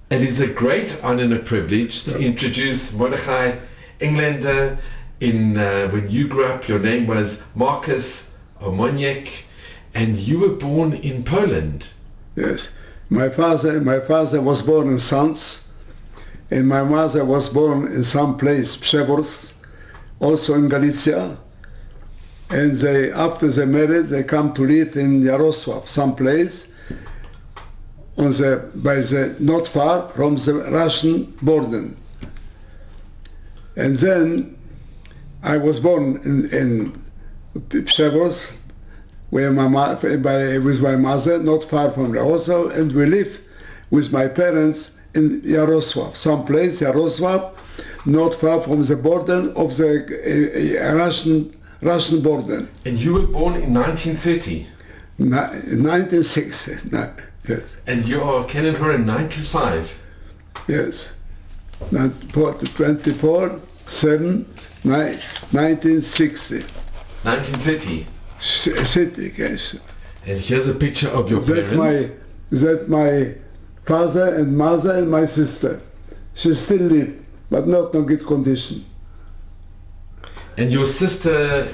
It is a great honor and a privilege to introduce Mordechai Englander. When you grew up, your name was Marcus Omoniek, and you were born in Poland. Yes. My father was born in Sants, and my mother was born in some place, Przewóz, also in Galicia. And after they married, they come to live in Jarosław, some place, not far from the Russian border. And then I was born in Przewóz, with my mother, not far from Jarosław, and we live with my parents in Jarosław, some place, Jarosław, not far from the border of the Russian border. And you were born in 1930? 1960, yes. And you are Canon Horror in 95? Yes. 1960. 1930? City, yes. And here's a picture of your parents. That's my father and mother and my sister. She still live, but not in good condition. And your sister,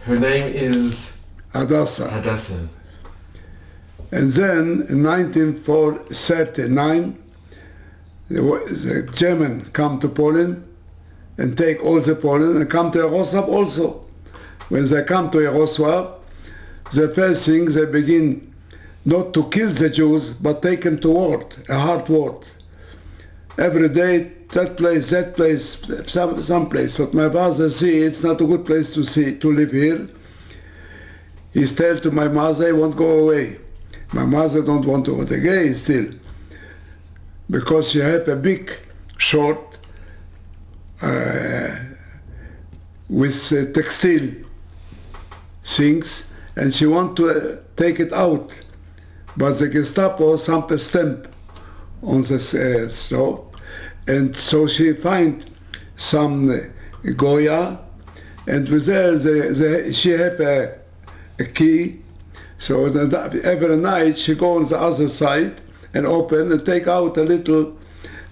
her name is? Hadassah. Hadassah. And then in 1939, the German come to Poland and take all the Poland and come to Jarosław also. When they come to Jarosław, the first thing they begin not to kill the Jews, but take them to war, a hard war. Every day, that place, some place. But my father see it's not a good place to live here. He tell to my mother, he won't go away. My mother don't want to go away still, because she have a big short with textile things, and she want to take it out, but the Gestapo stamp a stamp on the store, and so she find some Goya, and with there she have a key, so every night she go on the other side and open and take out a little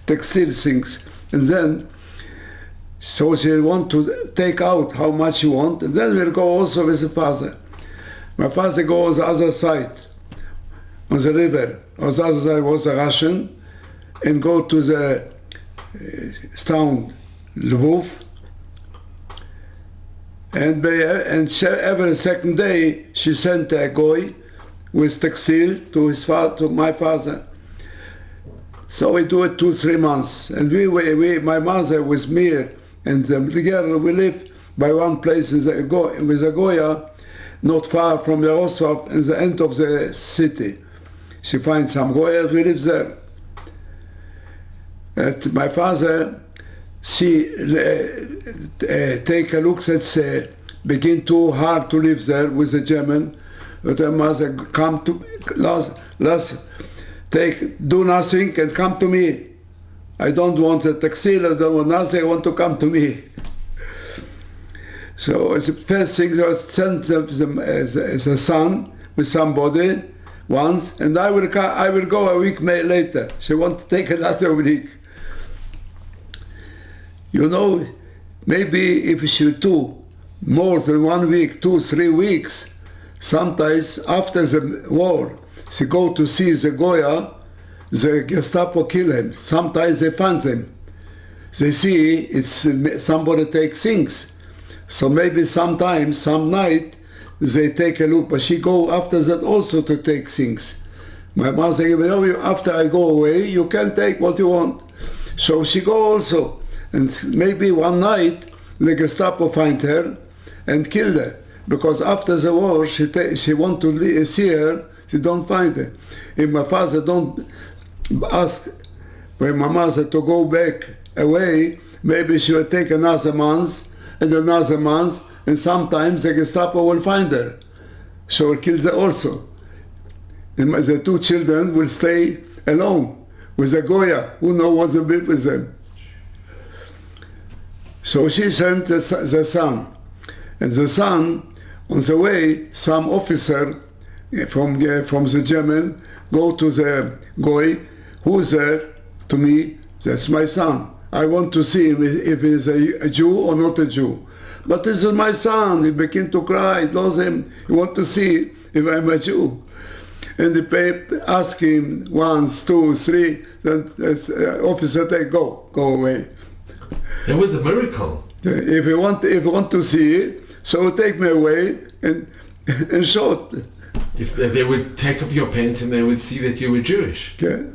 textile things, and then so she want to take out how much she want, and then we'll go also with the father. My father go on the other side, on the river. On the other side was a Russian, and go to the town Lvov. And every second day she sent a goy with textile to my father. So we do it 2-3 months, and my mother with me and together we live by one place with a Goya, not far from Jarosław, in the end of the city. She finds some Goya, we live there. And my father take a look that begin too hard to live there with the German. But my mother come to do nothing and come to me. I don't want a textile, I don't want nothing, I want to come to me. So the first thing I sent the son with somebody once, and I will go a week later. She want to take another week. You know, maybe if she do more than 1 week, 2-3 weeks, sometimes after the war, she go to see the Goya, the Gestapo kill him. Sometimes they find them. They see it's somebody take things. So maybe sometimes, some night, they take a look, but she go after that also to take things. My mother said, after I go away, you can take what you want. So she go also. And maybe one night, the Gestapo find her and kill her. Because after the war, she want to see her, she don't find her. If my father don't ask when my mother to go back away, maybe she will take another month, and sometimes the Gestapo will find her. So will kill her also. And the 2 children will stay alone with the Goya, who know what to be with them. So she sent the son. And the son, on the way, some officer from the German go to the Goy, who's there, to me, that's my son. I want to see him if he's a Jew or not a Jew. But this is my son. He began to cry. He loves him. He wants to see if I'm a Jew. And the paper asked him once, two, three. Then the officer said, go away. It was a miracle. If you want to see it, so take me away and show it. If they would take off your pants and they would see that you were Jewish. Okay.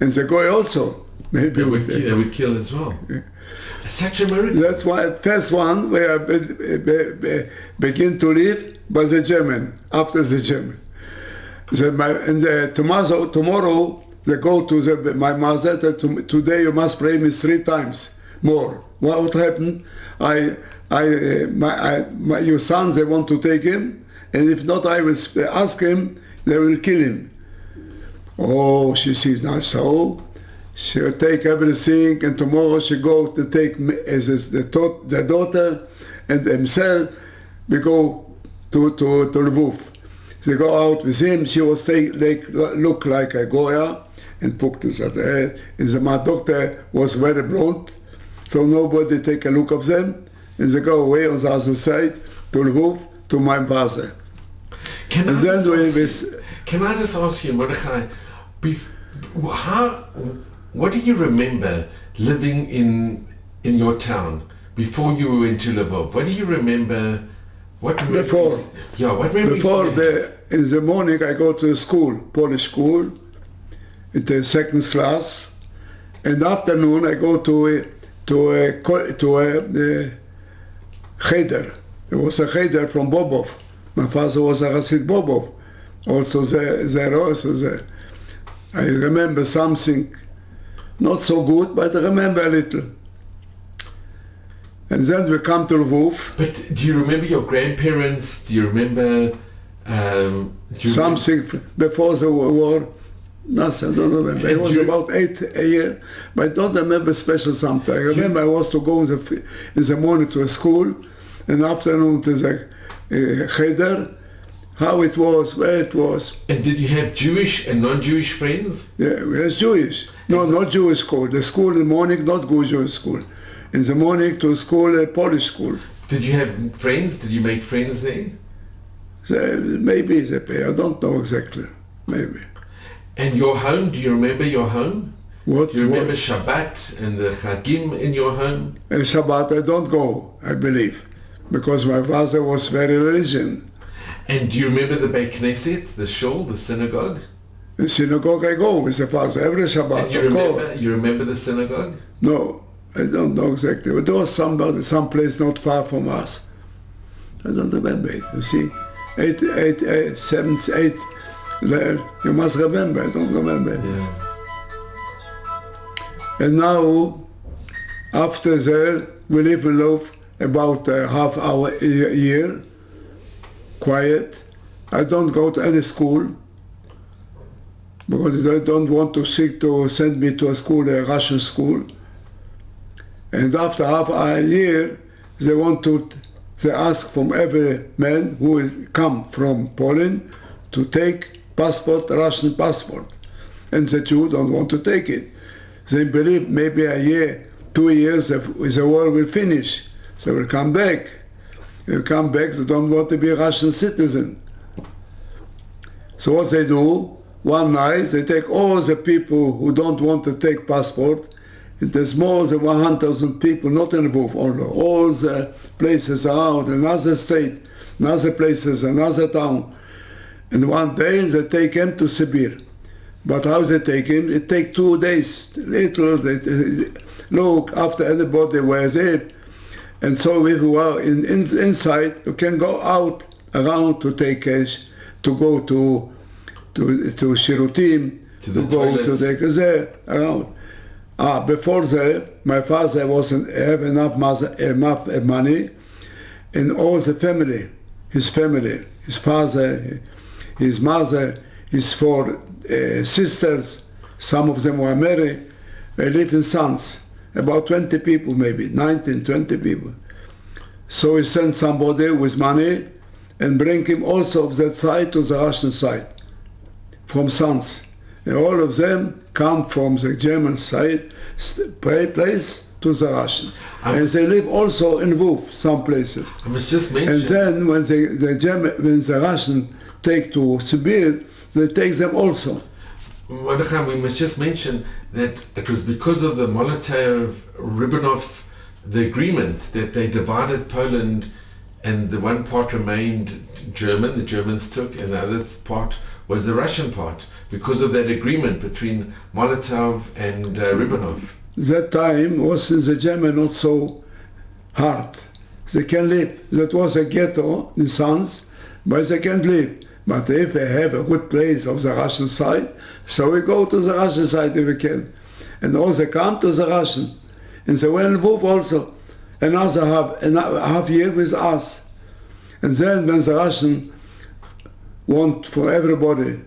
And the guy also. Maybe They would kill as well. Yeah. Such a miracle. That's why first one where I begin to live was a German, after the German. Tomorrow they go to my mother, today you must pray me 3 times more. What happened? Your sons, they want to take him, and if not, I will ask him, they will kill him. Oh, she says, not so. She'll take everything, and tomorrow she go to take me as the daughter and himself. We go to Lvov. They go out with him. She was look like a Goya and put to the head. And my doctor was very blonde, so nobody take a look of them. And they go away on the other side to Lvov to my father. Can I just ask you, Mordechai, what do you remember living in your town before you went to Lvov? What do you remember? What memories? What memories? Before in the morning I go to school, Polish school, in the second class. In the afternoon I go to a cheder. There was a cheder from Bobov. My father was a Hasid Bobov. Also there. I remember something not so good, but I remember a little. And then we come to Lvov. But do you remember your grandparents? Do you remember something before the war? Nothing, I don't remember. It was about 8 a year, but I don't remember special something. I remember I was to go in the morning to a school, and afternoon to the cheder. How it was, where it was. And did you have Jewish and non-Jewish friends? Yeah, we had Jewish. No, not Jewish school. The school in the morning, not good Jewish school. In the morning to school, a Polish school. Did you have friends? Did you make friends there? Maybe they pay. I don't know exactly. Maybe. And your home? Do you remember your home? What? Do you remember Shabbat and the Chagim in your home? Shabbat I don't go, I believe, because my father was very religious. And do you remember the Beit Knesset, the shul, the synagogue? The synagogue I go with the father every Shabbat. And you remember the synagogue? No, I don't know exactly. But there was some place not far from us. I don't remember it. You see, 8, 7, 8. You must remember. I don't remember it. Yeah. And now, after that, we live in Lvov about a half hour a year. Quiet. I don't go to any school because they don't want to send me to a school, a Russian school. And after half a year, they ask from every man who will come from Poland to take passport, Russian passport. And the Jews don't want to take it. They believe maybe a year, 2 years, the war will finish. They will come back. They come back, they don't want to be a Russian citizen. So what they do, one night they take all the people who don't want to take passport, and there's more than 100,000 people, not in Lvov only, all the places around, another state, another places, another town. And one day they take him to Siberia. But how they take him? It takes 2 days. Little, they look after anybody where they. And so if you are inside, you can go out around to take cash, to go to Shirutim, to go toilets. to the around. Before that, my father wasn't have enough money, and all the family, his father, his mother, his 4 sisters, some of them were married, they live in sons. About 20 people maybe, 19, 20 people. So he sent somebody with money and bring him also of that side to the Russian side, from Sons. And all of them come from the German side, place to the Russian. And they live also in Lviv, some places. I must just mention. And then when the Russian take to Siberia, they take them also. Mordechai, we must just mention that it was because of the Molotov-Ribbentrop, the agreement, that they divided Poland, and the one part remained German, the Germans took, and the other part was the Russian part, because of that agreement between Molotov and Ribbentrop. That time was in the German not so hard. They can live. That was a ghetto in Sons, but they can live. But if they have a good place of the Russian side, so we go to the Russian side if we can. And also come to the Russian. And they were in Lviv also, another half year with us. And then when the Russian want for everybody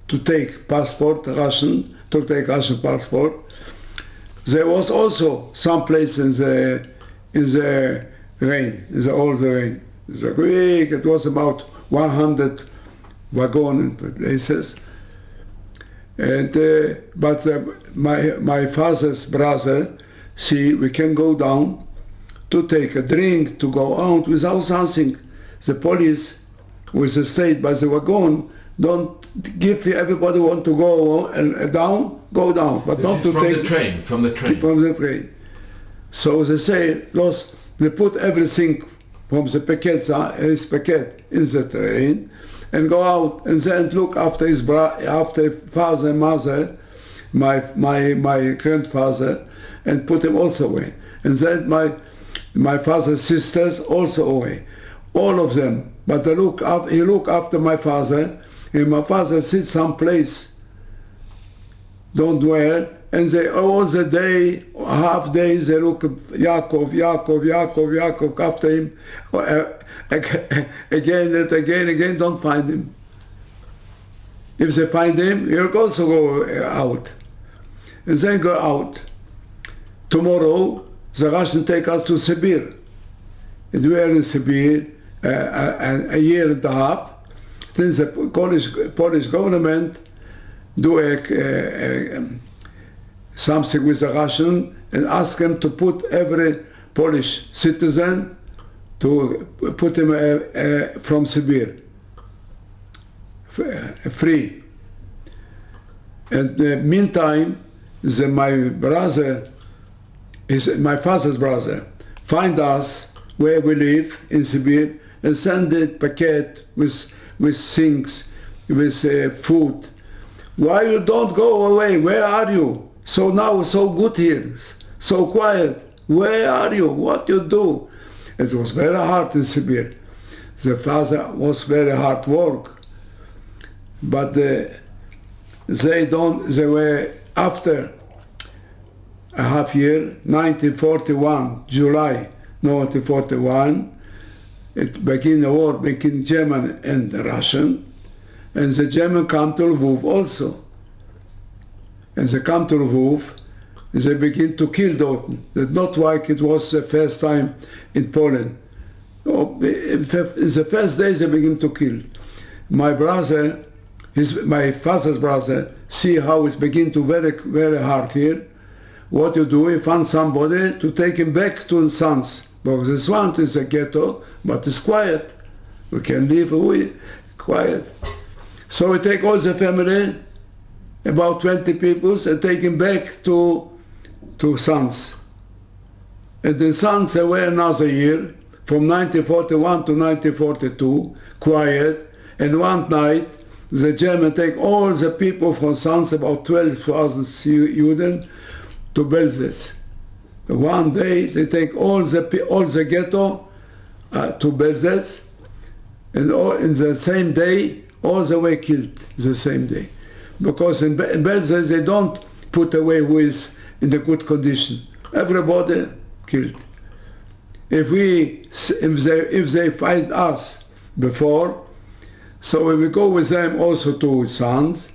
to take passport, Russian, to take Russian passport, there was also some place in the rain, in the old rain. The Greek, it was about 100 wagon places. And but my father's brother, see, we can go down to take a drink, to go out without something. The police with the state by the wagon don't give everybody want to go and down, go down, but this not is to from take the train, from the train. From the train. So they say, they put everything from the his packet in the train, and go out and then look after his after father and mother, my grandfather, and put him also away. And then my father's sisters also away, all of them. But he look after my father, and my father sits someplace, don't dwell, and they all the day, half day, they look Yaakov after him, again and again, don't find him. If they find him, he'll also go out. And then go out. Tomorrow, the Russians take us to Siberia. And we are in Siberia a year and a half. Then the Polish government do something with the Russian and ask them to put every Polish citizen to put him from Siberia free. And meantime, my father's brother, find us where we live in Siberia and send a packet with things, with food. Why you don't go away? Where are you? So now so good here, so quiet. Where are you? What you do? It was very hard in Siberia. The father was very hard work. But they were after a half year, 1941, July 1941, it began a war between German and Russian, and the German come to Lviv also. And they come to Lviv, and they begin to kill Dortmund. That's not like it was the first time in Poland. In the first days they begin to kill. My brother, my father's brother, see how it's begin to very hard here. What you do, you find somebody to take him back to Sons. Because this one is a ghetto, but it's quiet. We can live away, quiet. So we take all the family, about 20 people, and take him back to Sons. And in Sons they were another year, from 1941 to 1942, quiet. And one night, the Germans take all the people from Sons, about 12,000 Juden, to Belzec. One day they take all the ghetto to Belzec, and in the same day, all the way killed the same day. Because in Belzec they don't put away who is in the good condition. Everybody killed. If they find us before, so we go with them also to Sons,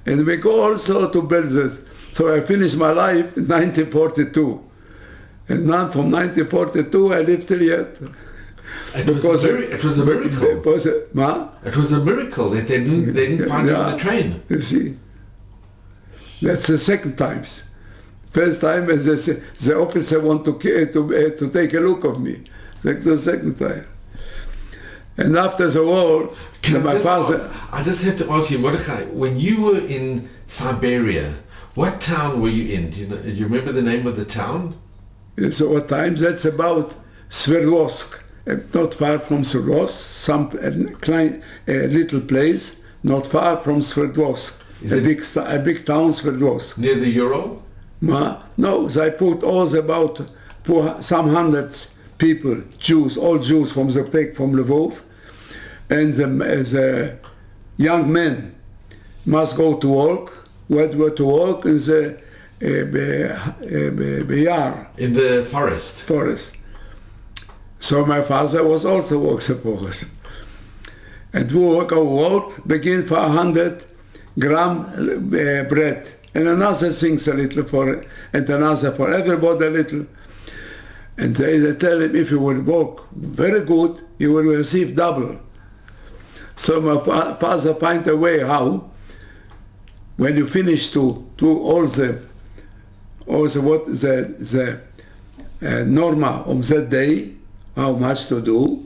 and we go also to Belzec. So I finished my life in 1942. And now from 1942 I lived till yet. It was a miracle. It was a miracle that they didn't find him on the train. You see. That's the second times. First time, the officer want to take a look of me. That's the second time. And after the war, my father... I just have to ask you, Mordechai, when you were in Siberia, what town were you in? Do you remember the name of the town? So what time? That's about Sverdlovsk, not far from Sverdlovsk, a little place, not far from Sverdlovsk. A big town, Sverdlovsk. Near the Ural? No, they put about some hundred people, Jews, all Jews from Lvov, and the young men must go to work, went to work in the Yar. In the forest. So my father was also working for us. And work begin for 100 gram bread, and another things a little for, and another for everybody a little. And they tell him, if you will work very good, you will receive double. So my father find a way how, when you finish to do all the norma of that day, how much to do,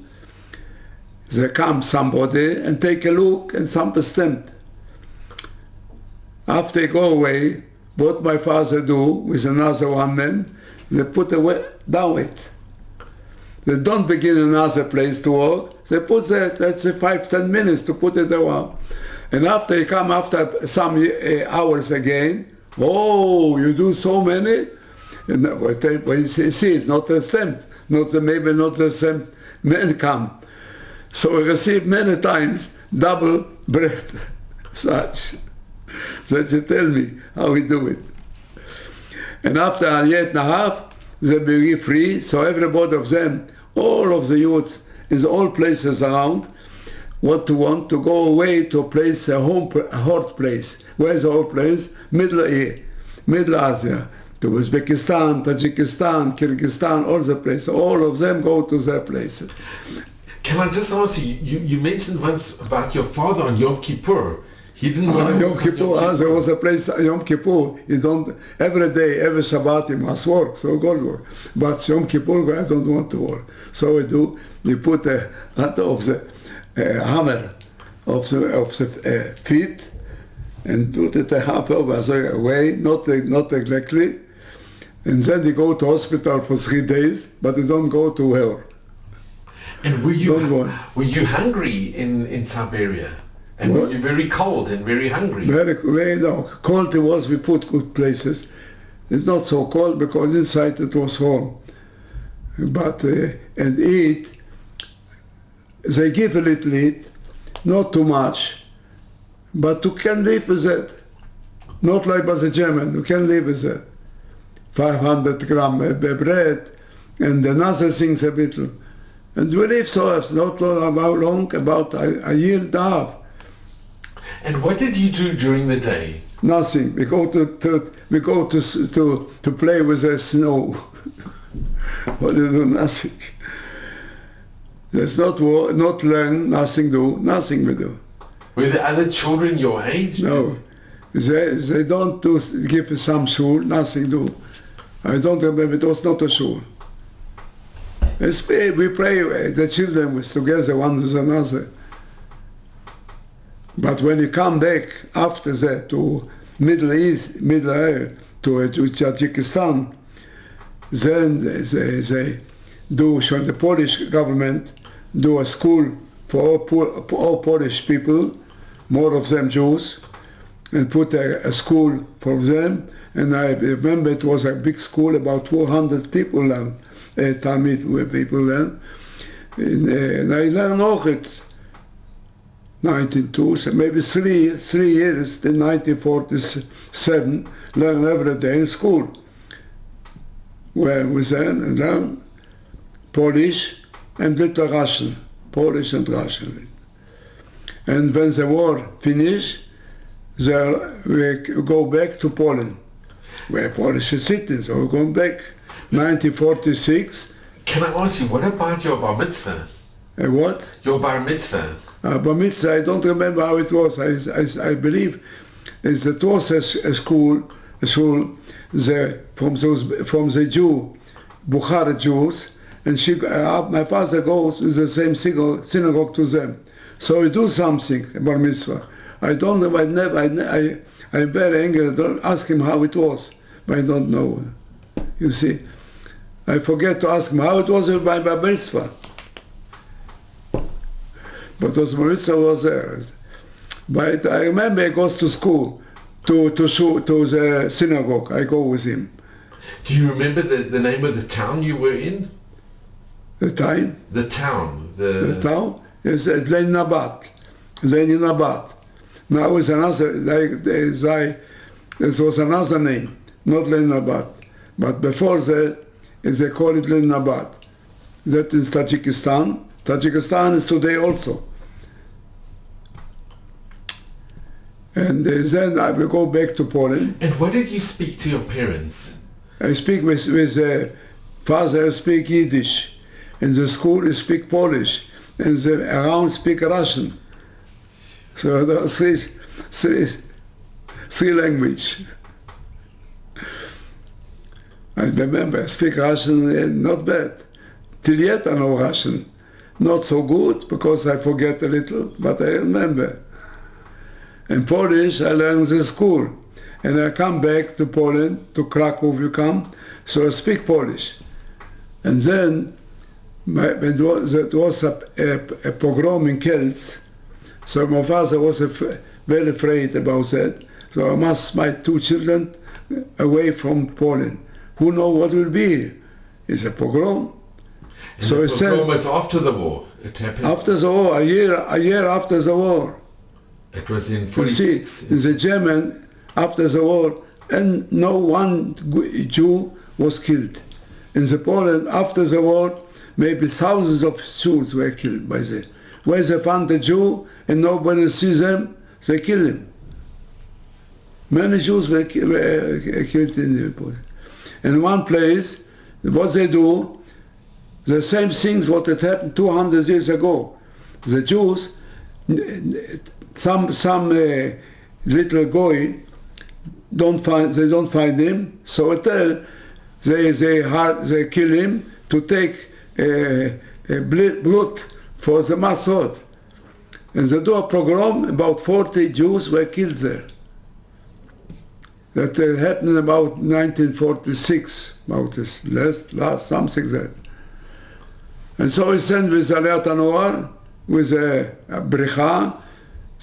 there comes somebody and take a look and some stamp. After they go away, what my father do with another one man, they put away down it. They don't begin another place to work. They put that, that's 5-10 minutes to put it away. And after they come after some hours again, oh, you do so many? And when you see, it's not the same, maybe not the same men come. So we receive many times double bread, such. That they tell me how we do it. And after a year and a half, they be free, so everybody of them, all of the youth in all places around, want to go away to a place, a hot place. Where's the hot place? Middle Asia, to Uzbekistan, Tajikistan, Kyrgyzstan, all the places. All of them go to their places. Can I just ask you, you mentioned once about your father on Yom Kippur. He didn't want Yom Kippur, there was a place, Yom Kippur, you don't, every day, every Shabbat you must work, so God work. But Yom Kippur, I don't want to work. So we do, we put a of the hammer of the feet and put it a half over away, not exactly. And then they go to hospital for 3 days, but they don't go to hell. And were you hungry in Siberia? And were you very cold and very hungry? Very no. Cold it was, we put good places. It's not so cold because inside it was warm. But, and eat, they give a little eat, not too much, but you can live with it. Not like by the German, you can live with it. 500 gram bread and another things a bit. And we live so, not long, about a year and a half. And what did you do during the day? Nothing. We go to play with the snow. What do you do? Nothing. There's not work, not learn, nothing do, nothing we do. Were the other children your age? No. They don't give some shul, nothing do. I don't remember, it was not a shul. We pray, the children was together one with another. But when you come back after that to Middle East, to Tajikistan, then they do, so the Polish government do a school for all Polish people, more of them Jews, and put a school for them. And I remember it was a big school, about 200 people learn, Talmud people learn. And I learned all it. 1902, so maybe three years, in 1947, learn every day in school. Where we then learn Polish and little Russian, Polish and Russian. And when the war finished, we go back to Poland. We're Polish citizens, so we're going back. 1946. Can I ask you, what about your bar mitzvah? What? Your bar mitzvah. Bar mitzvah, I don't remember how it was. I believe it was a school from the Jew, Bukhara Jews, and my father goes to the same synagogue to them. So we do something, bar mitzvah. I don't know, I'm very angry, I don't ask him how it was, but I don't know. You see, I forget to ask him how it was with my bar mitzvah. But the bar mitzvah was there. But I remember he goes to school, to the synagogue. I go with him. Do you remember the name of the town you were in? The time? The town. The town is Leninabad. Leninabad. Now it's another, it was another name, not Leninabad. But before that, they call it Leninabad. That is Tajikistan. Tajikistan is today also. And then I will go back to Poland. And what did you speak to your parents? I speak with father, I speak Yiddish. In the school, I speak Polish. And around speak Russian. So there are three languages. I remember, I speak Russian, not bad. Till yet I know Russian. Not so good, because I forget a little, but I remember. In Polish, I learned in the school. And I come back to Poland, to Krakow you come, so I speak Polish. And then, when there was a pogrom in Kielce, so my father was very afraid about that. So I must my two children away from Poland. Who knows what will be? It's a pogrom. And so the pogrom was after the war. It happened after the war, a year after the war. It was in You 46. see, in the German, after the war, and no one Jew was killed. In the Poland, after the war, maybe thousands of Jews were killed by them. Where they found a Jew and nobody sees them, they kill him. Many Jews were killed in the Poland. In one place, what they do, the same things what had happened 200 years ago. The Jews, some little goy, they don't find him, so they kill him to take blood for the Matzot. And they do a pogrom, about 40 Jews were killed there. That happened about 1946, about this last something there. And so we send with Aliyat HaNoar, with a Brecha,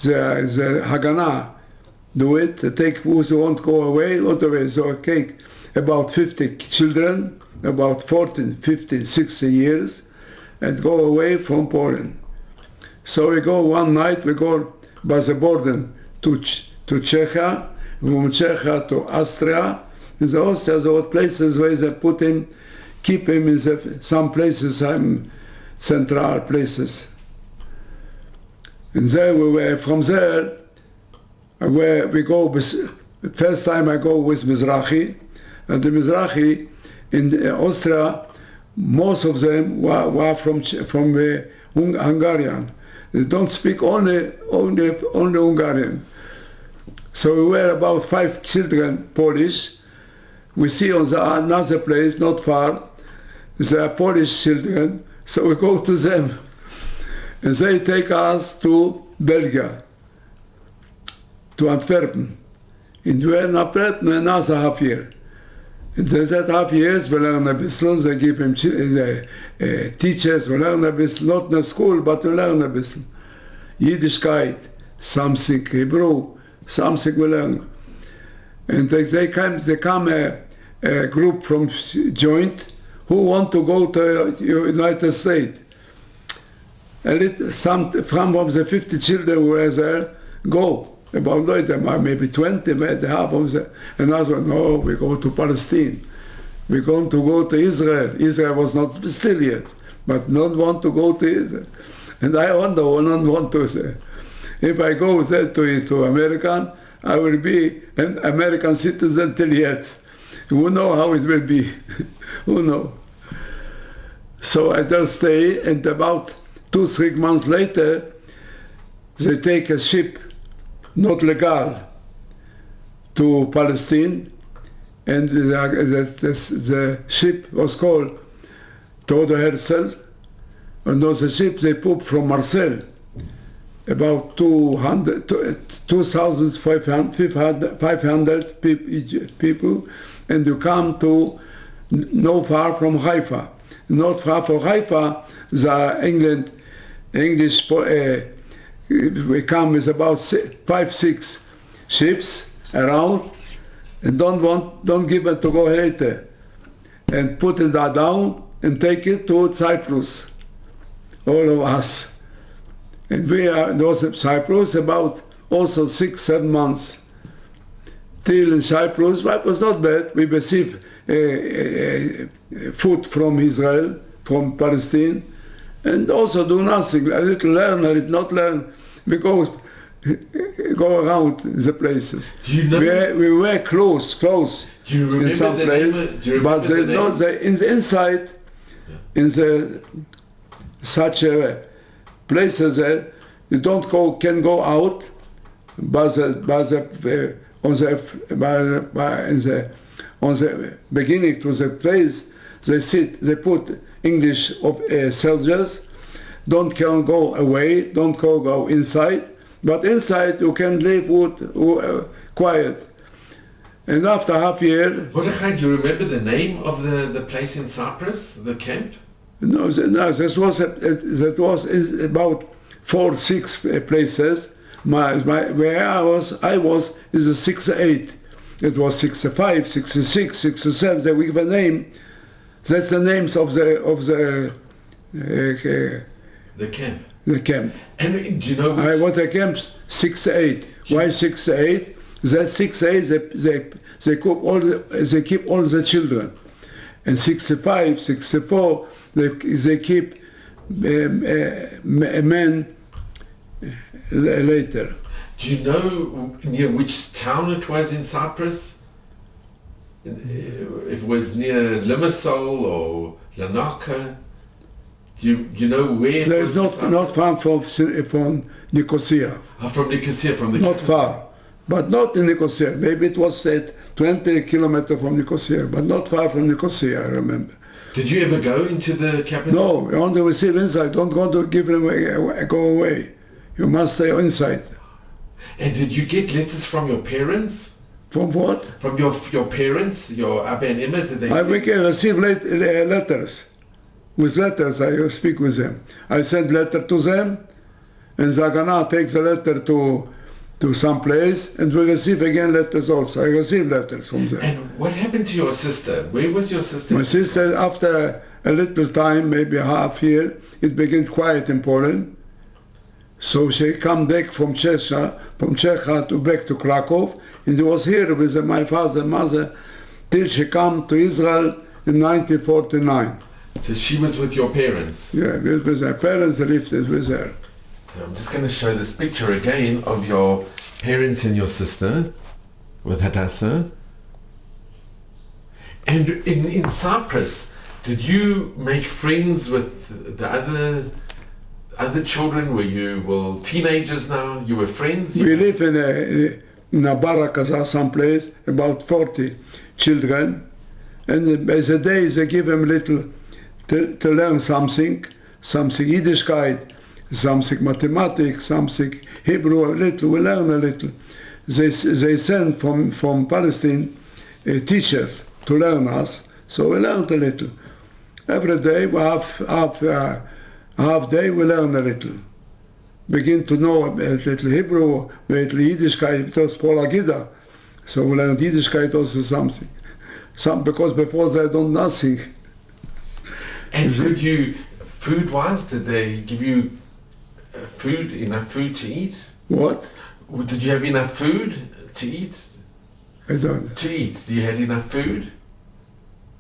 the Haganah, do it, take who won't go away, so I take about 50 children, about 14, 15, 16 years, and go away from Poland. So we go one night, we go by the border to Czechia, from Czechia to Austria. In the Austria, there were places where they put him, keep him in some places, some central places. And there we were, from there, where we go, first time I go with Mizrahi, and the Mizrahi in Austria, most of them were from Hungarian. They don't speak only Hungarian. So we were about 5 children, Polish. We see on another place, not far, there are Polish children, so we go to them. And they take us to Belgium, to Antwerpen. And we were in Antwerpen another half year. In that half years, we learn a bisschen, they give him teachers, we learn a bisschen, not in the school, but we learn a bisschen. Yiddishkeit, something Hebrew, something we learn. And they come a group from Joint who want to go to United States. Some from the 50 children who were there go. About maybe 20, maybe half of them. And another one, no, we go to Palestine. We're going to go to Israel. Israel was not still yet, but not want to go to Israel. And I wonder, not want to say, if I go there to American, I will be an American citizen till yet. Who know how it will be? Who know? So I just stay, and about 2-3 months later, they take a ship, not legal, to Palestine, and the ship was called Todo Herzl, and those the ship they put from Marseille, about 2,500 people, and you come to no far from Haifa. Not far from Haifa, the English we come with about 5-6 ships around, and don't give it to go later, and put it down and take it to Cyprus, all of us. And we are in Cyprus about also 6-7 months. Till in Cyprus, but it was not bad. We received food from Israel, from Palestine, and also do nothing. A little learn, a little not learn, because go around the places. Do you know? We were close Do you remember in some the place, name? Do you but remember the name? in the inside, in the such places you can go out, but on the beginning to the place they put English soldiers. Can go away, don't go inside, but inside you can live quiet. And after half year... Mordechai, do you remember the name of the place in Cyprus, the camp? No, this was about 4-6 places. Where I was is a 6-8. It was 6-5, 6-6, 6-7. They give a name. That's the names of the camp. The camp. And do you know which... I was the camp 6-8. Why 6-8? That 6-8 they keep all the children. And 65, 64 they keep men later. Do you know near which town it was in Cyprus? If it was near Limassol or Larnaca? Do you know where? There's not far from Nicosia. From Nicosia, from the not far, but not in Nicosia. Maybe it was at 20 kilometers from Nicosia, but not far from Nicosia, I remember. Did you ever go into the capital? No, you only receive inside. Don't go to give them go away. You must stay inside. And did you get letters from your parents? From what? From your parents, your Abba and Emma? Did they? I receive letters. With letters, I speak with them. I send letter to them, and Zagana takes the letter to some place, and we receive again letters also. I receive letters from them. And what happened to your sister? Where was your sister? My sister, after a little time, maybe half year, it became quiet in Poland. So she come back from Czechia to back to Krakow, and she was here with my father and mother till she come to Israel in 1949. So she was with your parents? Yeah, with her parents, lived with her. So I'm just going to show this picture again of your parents and your sister with Hadassah. And in Cyprus, did you make friends with the other children? Were you teenagers now? You were friends? We live in a barracks someplace, about 40 children, and by the day they give them little to learn something Yiddishkeit, something mathematics, something Hebrew, a little. We learn a little. They send from Palestine teachers to learn us, so we learned a little. Every day, half day we learn a little. Begin to know a little Hebrew, a little Yiddishkeit, because Paul Agida. So we learned Yiddishkeit also something. Because before they don't nothing. And could you, food-wise, did they give you enough food to eat? What? Did you have enough food to eat? I don't. To eat, do you have enough food?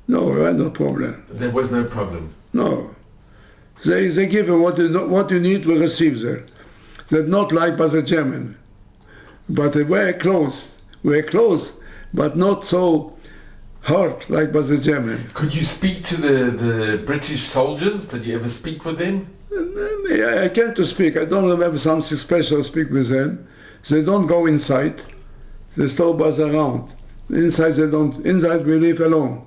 No, I had no problem. There was no problem? No. They give you what you need, we receive there. They're not like by the German. But they were close, but not so hard like by the German. Could you speak to the British soldiers? Did you ever speak with them? I can't speak. I don't remember something special to speak with them. They don't go inside. The stove was around. Inside they don't. Inside we live alone.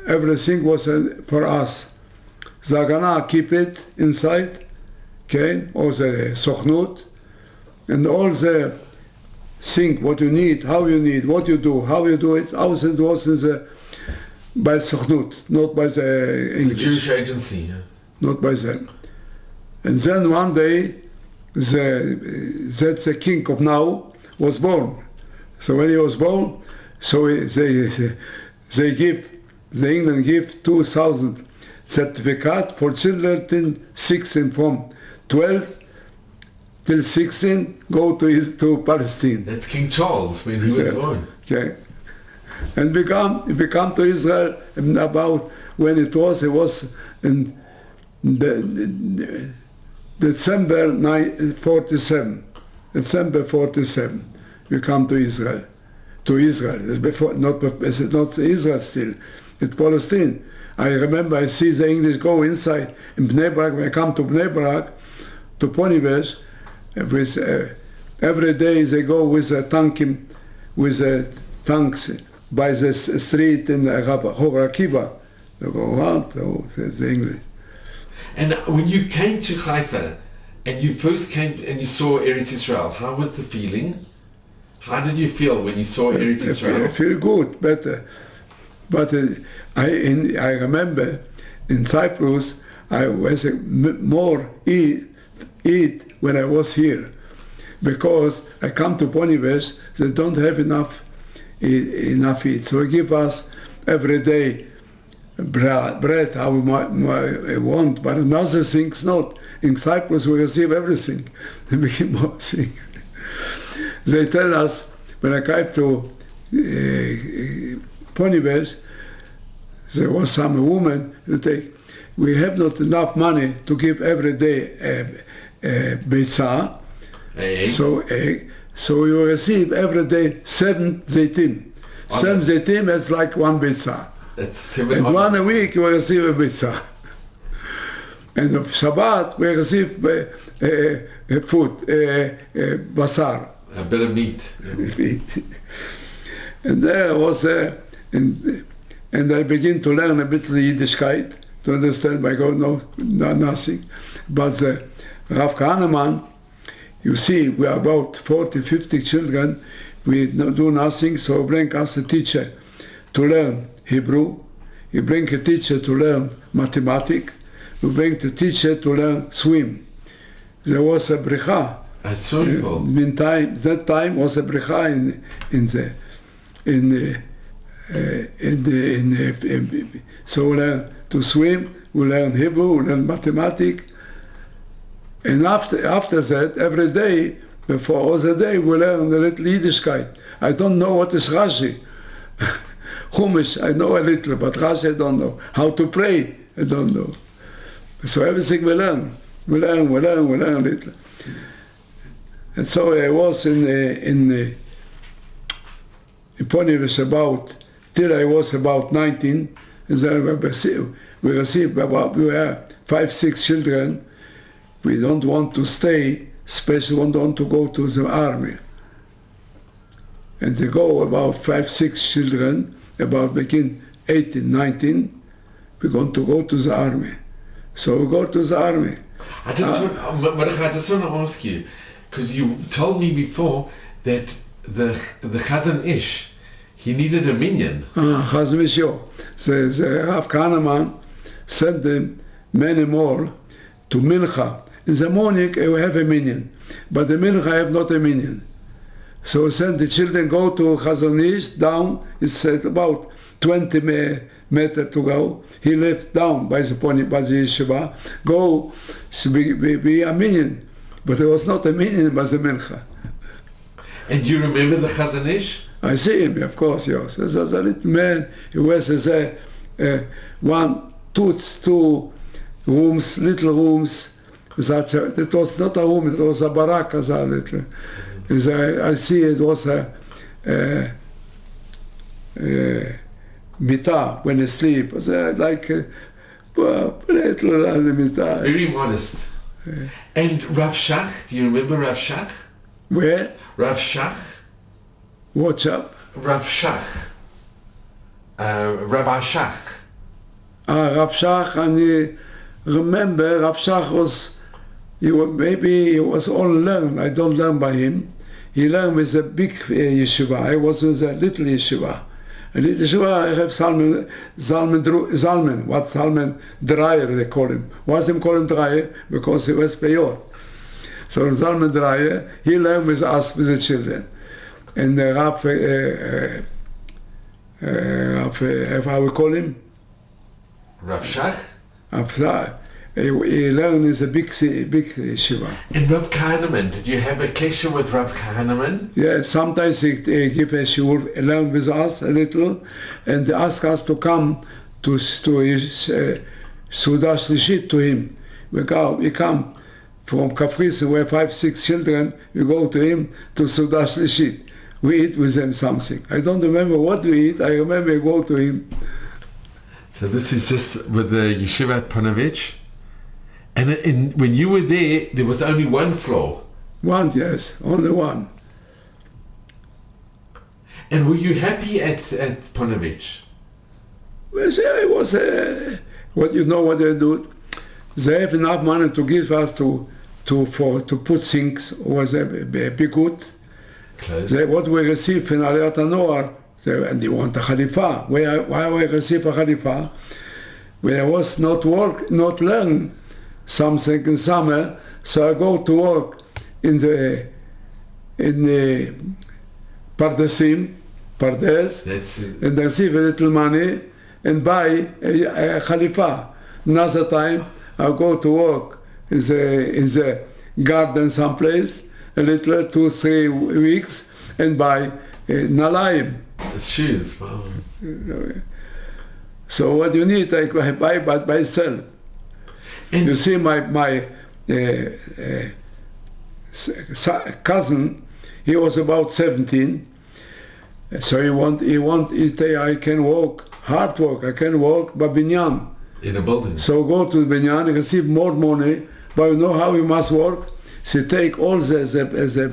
Everything was for us. Zagana keep it inside, okay, all the sochnut, and all the thing what you need, how you need, what you do, how you do it. Also it was in the by sochnut, not by the English. The Jewish agency. Yeah. Not by them. And then one day, the king of now was born. So when he was born, so they give. The England give 2,000 certificate for children 16 from 12 till 16 go to Palestine. That's King Charles when he was born. Okay. And we come to Israel about when it was in December 47. December 47. We come to Israel. To Israel. Before, not Israel still. It's Palestine. I remember I see the English go inside in Bnei Brak. When I come to Bnei Brak, to Ponivesh, every day they go with a tankim, with tanks by the street in Hobra Kiva. They go around, the English. And when you came to Haifa, and you first came and you saw Eretz Israel, how was the feeling? How did you feel when you saw Eretz Israel? I feel good, better. But I remember in Cyprus, I was more eat when I was here, because I come to Ponivesh, they don't have enough eat. So they give us every day bread how we want, but another things not. In Cyprus we receive everything. They became more things. They tell us, when I came to Ponivesh, there was some woman who take, we have not enough money to give every day beitza, so you receive every day 7 zaitim. 7 zaitim is like 1 beitza. That's 7 and 1 a week you receive a beitza. And of Shabbat we receive food, basar. A bit of meat. Yeah. And there was and I begin to learn a bit of Yiddishkeit, to understand by God, no, nothing. But Rav Kahneman, you see, we are about 40, 50 children, we do nothing, so bring us a teacher to learn Hebrew, he bring a teacher to learn mathematics, we bring the teacher to learn swim. There was a bricha. A swimming pool. Meantime, that time was a bricha so we learn to swim, we learn Hebrew, we learn mathematics, and after that, every day, before all the day, we learn a little Yiddishkeit. I don't know what is Rashi. Chumash, I know a little, but Rashi I don't know. How to pray, I don't know. So everything we learn. We learn a little. And so I was in Ponivesh till I was about 19, and then we received about, we were 5, 6 children. We don't want to stay, especially don't want to go to the army. And they go about 5, 6 children, about begin 18, 19, we're going to go to the army. So we go to the army. I just want to ask you, because you told me before that the Chazan Ish, he needed a minion. Chazan Ish, the Rav Kahneman sent them many more to Mincha. In the morning, we have a minion, but the Mincha have not a minion. So send the children go to Chazan Ish, down, it's about 20 meters to go. He left down by the yeshiva, go be a minion. But it was not a minion, but a Mincha. And do you remember the Chazan Ish? I see him, of course, yes. There's a little man, he wears two rooms, little rooms. It was not a room, it was a barak, I see it was a mita when he sleep. It was like a little mita. Very modest. And Rav Shach, do you remember Rav Shach? Where? Rav Shach. Watch up. Rav Shach. Rabbi Shach. Rav Shach, and remember, Rav Shach was, maybe he was all learned. I don't learn by him. He learned with a big yeshiva. I was with a little yeshiva. A little yeshiva, I have Zalman, what Zalman Dreyer they call him. Why they call him Dreyer? Because he was Peyor. So Zalman Dreyer, he learned with us, with the children. And Rav, how we call him? Rav Shach? Rav Shach. He learned is a big yeshiva. And Rav Kahneman, did you have a kesher with Rav Kahneman? Yeah, sometimes he give a shiur, learn with us a little, and they ask us to come to his Suda Shlishit to him. We come from Kafris, we have 5-6 children, we go to him to Suda Shlishit. We eat with them something. I don't remember what we eat, I remember we go to him. So this is just with the yeshiva at Ponevezh? And when you were there was only one floor? One, yes, only one. And were you happy at Ponevezh? Well, it was, what they do, they have enough money to give us to put things, was a big good. What we receive in Aliyat HaNoar, and they want a Khalifa. Why we receive a Khalifa? When I was not learn something in summer, so I go to work in the Pardes, and I receive a little money and buy a Khalifa. Another time I go to work in the garden someplace, a little 2-3 weeks, and buy Nalaim. Shoes. Wow. So what you need, I buy by myself. And you see, my cousin, he was about 17, so he say, I can work, hard work, I can work, but binyan. In a building. So go to the binyan, receive more money, but you know how you must work? So take all the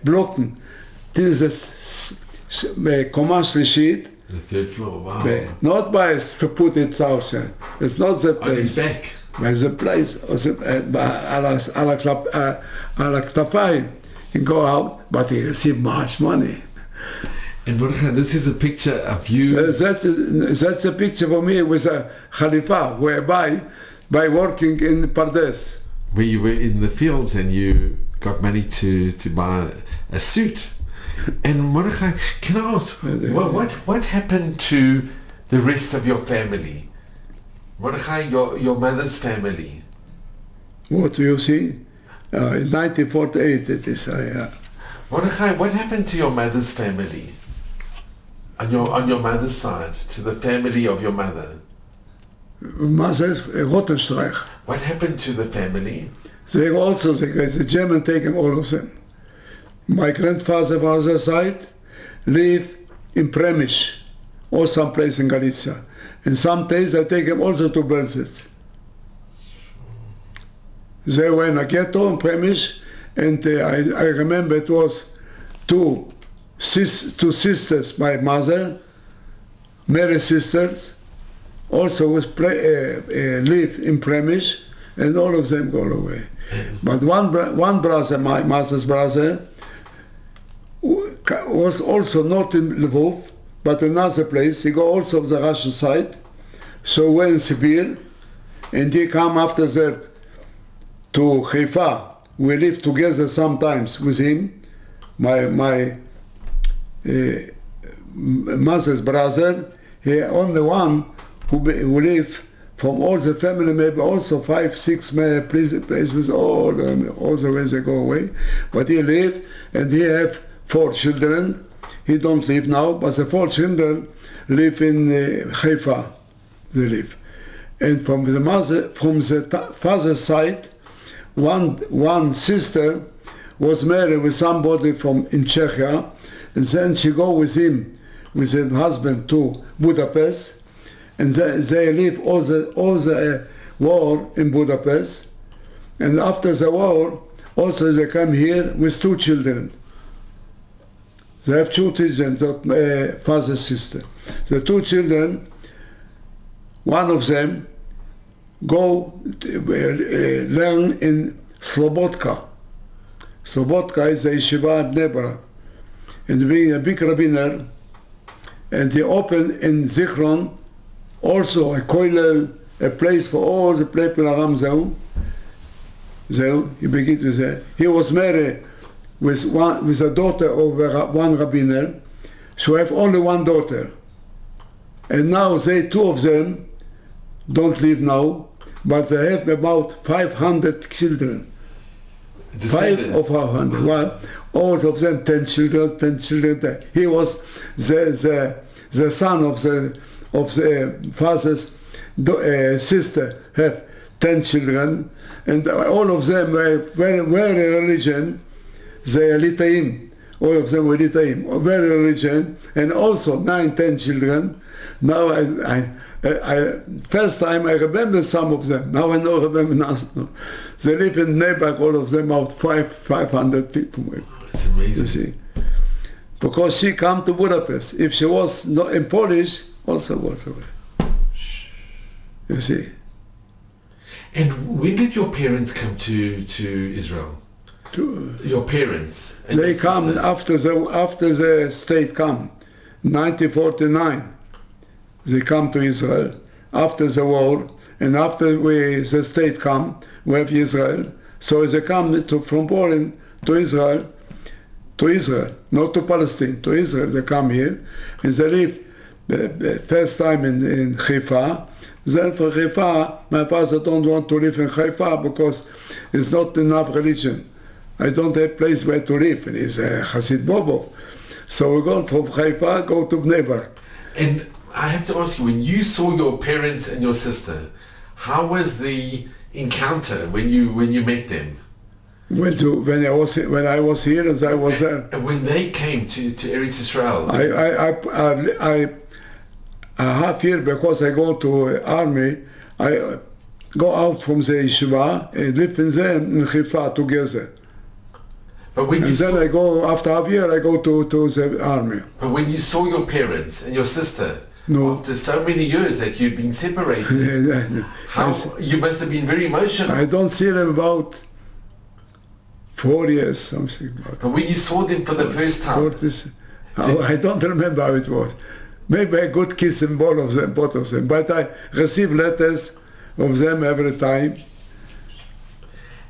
blocken, this is commercial sheet. The third floor, wow. Not by put it out. It's not the place. On his back. By the place, a la Ktafayim. He go out, but he received much money. And Mordechai, this is a picture of you. That's a picture for me with a Khalifa, whereby by working in Pardes. Where you were in the fields and you got money to buy a suit. And Mordechai, can I ask, what happened to the rest of your family? Mordechai, your mother's family. What do you see? In 1948 it is. Mordechai, what happened to your mother's family? On your mother's side, to the family of your mother? Mother's Rottenstreich. What happened to the family? The German taken all of them. My grandfather was other side, live in Premish, or someplace in Galicia. And some days I take him also to Belzit. They were in a ghetto in Premish, and I remember it was two sisters, my mother, married sisters, also live in Premish, and all of them go away. But one brother, my mother's brother, was also not in Lvov, but another place. He go also of the Russian side, so we're in Siberia, and he come after that to Haifa. We live together sometimes with him, my mother's brother. He only one who live from all the family, maybe also 5-6 places with all the ways they go away. But he live, and he have 4 children. He don't live now, but the 4 children live in Haifa. They live, and from the father's side, one sister was married with somebody in Czechia, and then she go with him, with her husband, to Budapest, and they live all the war in Budapest, and after the war, also they come here with 2 children. They have two children, father, sister. The two children, one of them go learn in Slobodka. Slobodka is a yeshiva in Bnei Brak. And being a big rabbiner, and they open in Zichron also a koilel, a place for all the Plei Aram Zeu. He begins with that. He was married with a daughter of one rabbiner. So have only one daughter. And now they, two of them, don't live now, but they have about 500 children. Five or 500. Well, all of them 10 children, 10 children. He was the son of the father's sister, have 10 children, and all of them were very religion. They are Litaim. All of them were Litaim, very religion, and also 9, 10 children. Now I first time I remember some of them. Now I don't remember now. They live in Nebak, all of them, about 500 people. That's amazing. You see, because she come to Budapest. If she was not in Polish, also was away. You see. And when did your parents come to Israel? Your parents? And They come after the state come, 1949. They come to Israel after the war, and after the state come, we have Israel. So they come from Poland to Israel, not to Palestine, to Israel. They come here, and they live the first time in Haifa. Then for Haifa, my father don't want to live in Haifa because it's not enough religion. I don't have place where to live, and he's a Hasid Bobo. So we go from Haifa, go to Bnei Brak. And I have to ask you, when you saw your parents and your sister, how was the encounter when you met them? When I was here, as I was there. And when they came to Eretz Israel? I a half year, because I go to army, I go out from the yeshiva and live in them in Haifa together. But when and then I go, after half year, I go to the army. But when you saw your parents and your sister, no. After so many years that you'd been separated, you must have been very emotional. I don't see them about 4 years, something about. But when you saw them for the first time, I don't remember how it was. Maybe a good kiss in both of them. But I receive letters of them every time.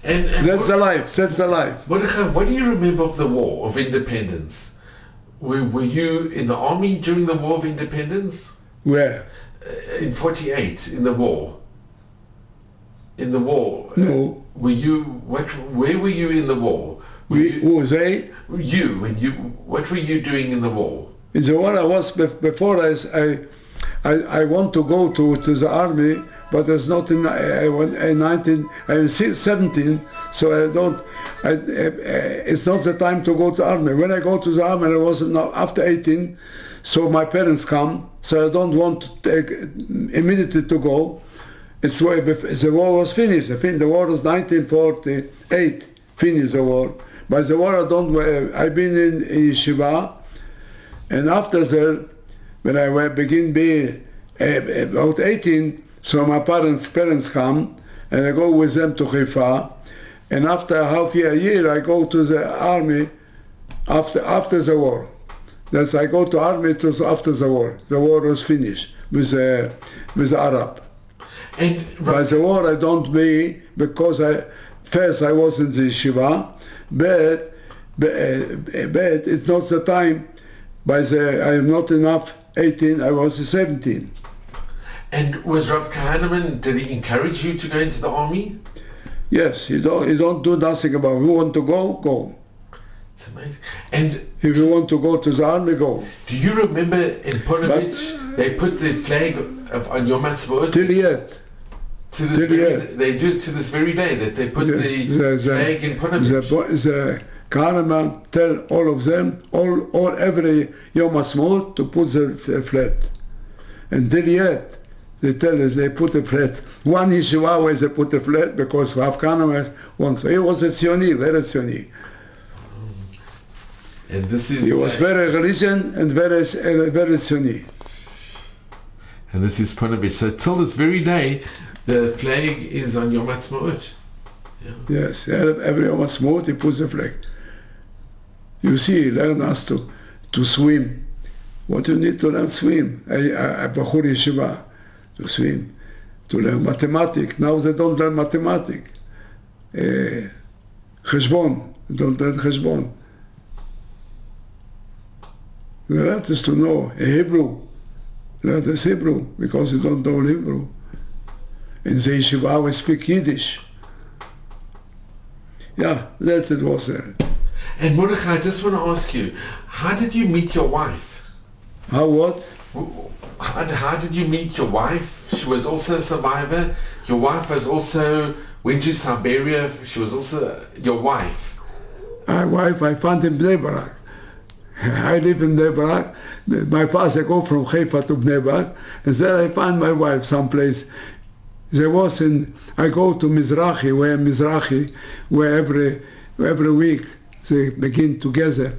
And that's the life. That's the life. Mordechai, what do you remember of the War of Independence? Were you in the army during the War of Independence? Where? In 48, in the war. In the war. No. Were you? Where were you in the war? Who was they? You. What were you doing in the war? In the war I was before. I want to go to the army, but it's not in 17, so I don't. It's not the time to go to the army. When I go to the army, I was now after 18, so my parents come, so I don't want to take immediately to go. It's why the war was finished. I think the war was 1948, finished the war. By the war I've been in yeshiva, and after that, when I begin being about 18, so my parents come, and I go with them to Haifa, and after a year, I go to the army after the war. That's I go to army after the war. The war was finished with Arab. And by the war I don't be, because first I was in the yeshiva, but it's not the time. I am not enough 18. I was 17. And was Rav Kahneman, did he encourage you to go into the army? Yes, you don't do nothing about it. If you want to go, go. It's amazing. And if you want to go to the army, go. Do you remember in Ponovich, they put the flag on Yom Ha'atzmaut? Till yet. They do it to this very day, that they put the flag in Ponovich. The Kahneman tell all of them, every Yom Ha'atzmaut to put the flag. And till yet, they tell us they put a flat. One yeshiva where they put a flat because Rav Kahneman wants. He was a Tzioni, very Tzioni. And this is... He was very religion and very Sunni. And this is Ponevezh. So till this very day, the flag is on Yom Ha'atzmaut. Yeah. Yes, every Yom Ha'atzmaut he puts a flag. You see, he learned us to swim. What you need to learn swim? A Bachur Yeshiva, to swim. To learn mathematics. Now they don't learn mathematics. Cheshbon, don't learn Cheshbon. They learn us to know Hebrew. Learn us Hebrew, because you don't know Hebrew. In the Yeshiva we speak Yiddish. Yeah, that it was there. And Mordechai, I just want to ask you, how did you meet your wife? How what? How did you meet your wife? She was also a survivor. Your wife went to Siberia. She was also your wife. My wife, I found in Bnei Brak. I live in Bnei Brak. My father go from Haifa to Bnei Brak, and then I find my wife someplace. I go to Mizrahi, where every week they begin together.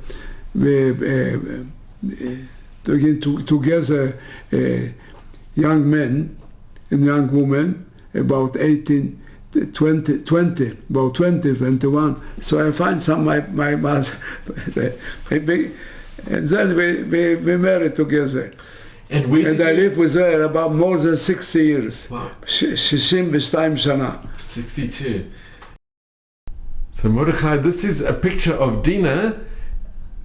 Together young men and young women, about 18, 20, 21. So I find some my mother, and then we married together. And I lived with her about more than 60 years. Wow. 62 שנה. 62. So Mordechai, this is a picture of Dina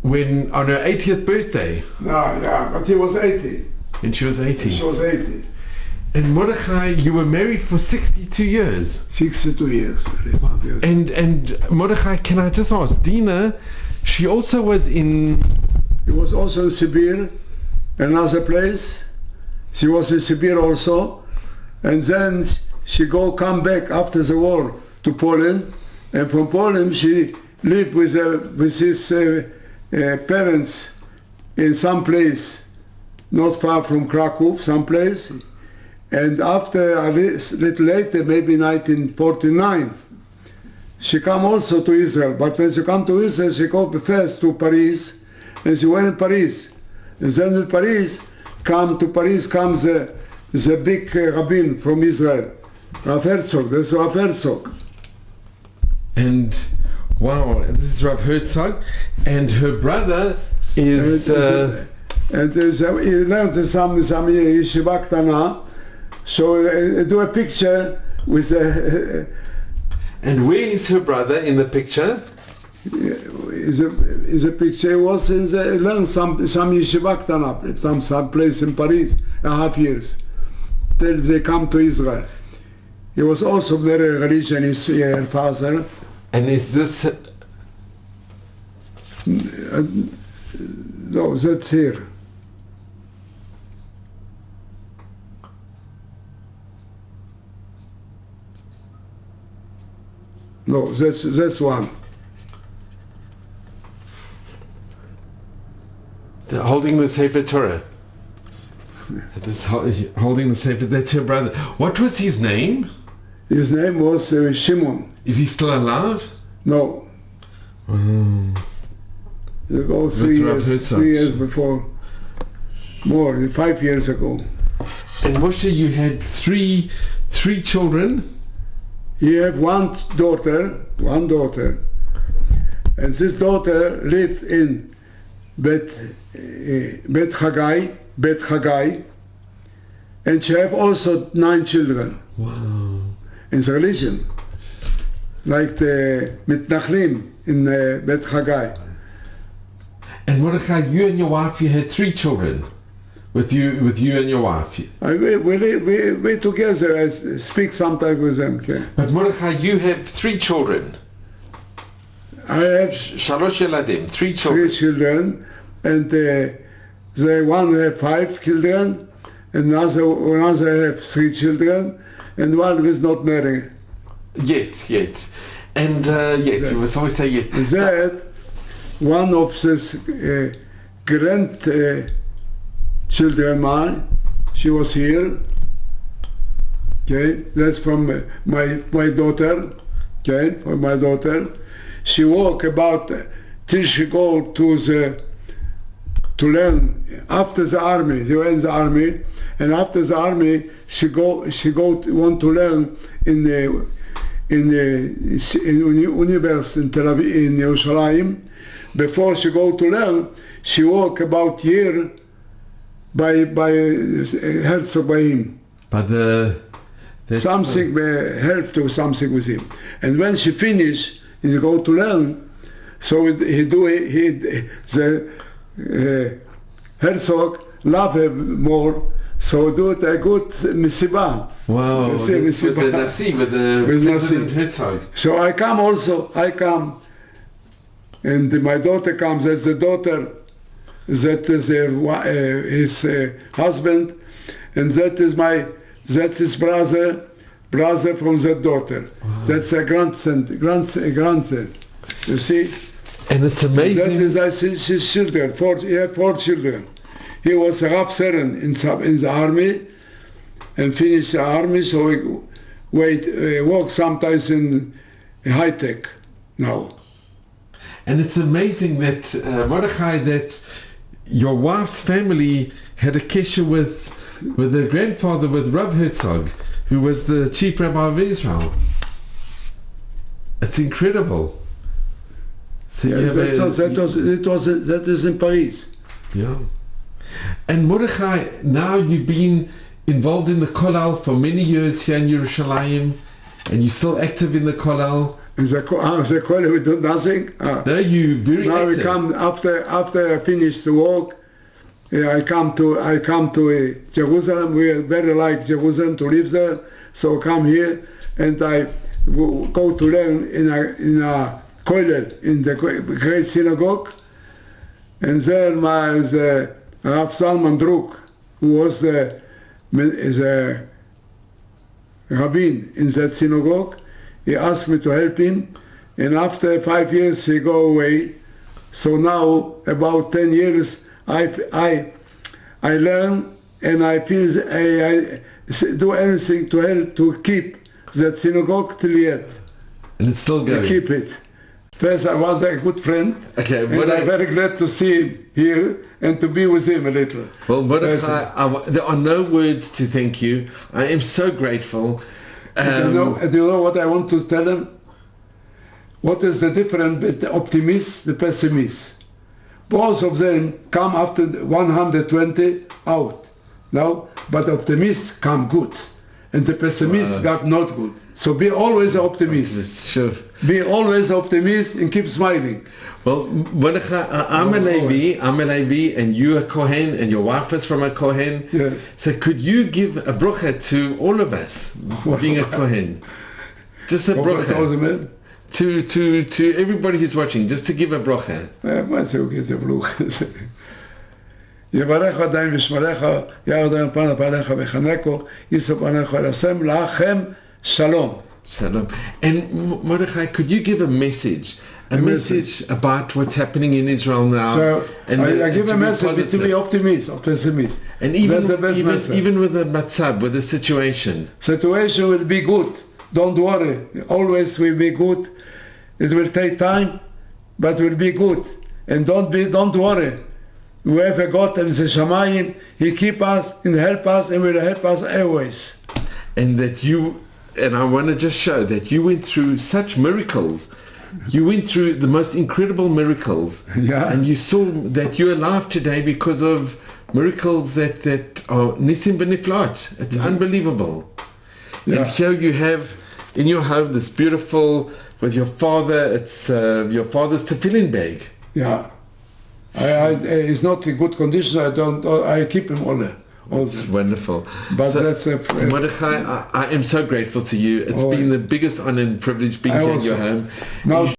when on her 80th birthday. No, yeah, but he was 80. And she was 80. She was 80. And Mordechai, you were married for 62 years. 62 years. Wow. Yes. And Mordechai, can I just ask, Dina, she also was in... He was also in Siberia, another place. She was in Siberia also. And then she come back after the war to Poland. And from Poland she lived with his parents in some place not far from Krakow, some place. And after a little later, maybe 1949, she come also to Israel. But when she come to Israel, she go first to Paris, and she went in Paris. And then in Paris comes the big rabbin from Israel, Rav Herzog. That's Rav Herzog. And wow, this is Rav Herzog, and her brother is. He learned some yeshiva ktana. So do a picture with a. And where is her brother in the picture? Is a picture. He was in the learned some yeshiva ktana, some place in Paris, a half years, till they come to Israel. He was also very religious, her father. And is this? No, that's here. No, that's one. They're holding the Sefer Torah. This holding the Sefer. That's her brother. What was his name? His name was Shimon. Is he still alive? No. You go 3 years before. More, 5 years ago. And Moshe, you had three children. He had one daughter, and this daughter lived in Bet Haggai, and she have also 9 children. Wow. In the religion, like the Mitnachlim in Bet Haggai. And Mordechai, you and your wife, you had 3 children. With you and your wife. We together. I speak sometimes with them. Okay? But Mordechai, you have 3 children. I have Shalosh Yeladim, 3 children. 3 children, and the one have 5 children, and another have 3 children, and one is not married. Yet. And yet, you must always say yet. That one of this children mine, she was here. Okay, that's from my daughter. Okay, for my daughter. She walked about till she go to learn after the army. She went in the army, and after the army she want to learn in university in Tel Aviv, in Yerushalayim. Before she go to learn, she work about year by Herzog by him. But something help to something with him. And when she finish and he go to learn, so the Herzog love her more, so do it a good misiba. Wow, with the Nasi, with the President Herzog. So I come, and my daughter comes. That's the daughter, that is his husband, and that is his brother from that daughter. Wow. That's a grandson. You see? And it's amazing. That is his children. He had 4 children. He was a half sergeant in the army, and finished the army. So he worked sometimes in high tech now. And it's amazing that Mordechai, that your wife's family had a kesher with their grandfather, with Rav Herzog, who was the chief rabbi of Israel. It's incredible. So that is in Paris. Yeah. And Mordechai, now you've been involved in the Kollel for many years here in Yerushalayim, and you're still active in the Kollel. In the Kollel we do nothing. No, you very now active. We come after I finish the work. I come to Jerusalem. We very like Jerusalem to live there, so come here, and I go to learn in a kollel, in the great synagogue, and there the Rav Salman Druk, who was the rabbin in that synagogue. He asked me to help him, and after 5 years he go away. So now about 10 years I learn, and I feel I do everything to help to keep that synagogue till yet. And it's still going. To keep it. First, I was a good friend. Okay, and I'm very glad to see him here and to be with him a little. Well, Mordechai, there are no words to thank you. I am so grateful. Do you know what I want to tell them? What is the difference between the optimist and the pessimist? Both of them come after 120 out. No? But optimists come good, and the pessimists got not good. So be always an optimist. Sure. Be always optimist and keep smiling. Well, Mordechai, I'm a Levi, and you a Kohen, and your wife is from a Kohen. Yes. So could you give a bracha to all of us, being a Kohen? Just a bracha. To everybody who's watching, just to give a bracha. יברך עדיין ושמרך, ירד היום פניו עליך וחנקו, יישא פניך אל השם, לכם שלום. Shalom. And Mordechai, could you give a message about what's happening in Israel now? So and I give a message to be optimist or pessimist. And that's the best message. Even with the matzab, with the situation. Situation will be good. Don't worry. Always will be good. It will take time, but will be good. And don't worry. Whoever God and the Shamayim, He keep us and help us and will help us always. And I want to just show that you went through such miracles. You went through the most incredible miracles. Yeah. And you saw that you're alive today because of miracles that are nisim beniflat. It's unbelievable. Yeah. And here you have in your home this beautiful, with your father, it's your father's tefillin bag. Yeah. It's not in good condition. I keep him on. It's wonderful. But so, that's Mordechai, I am so grateful to you. It's been the biggest honor and privilege being here in your home. Now,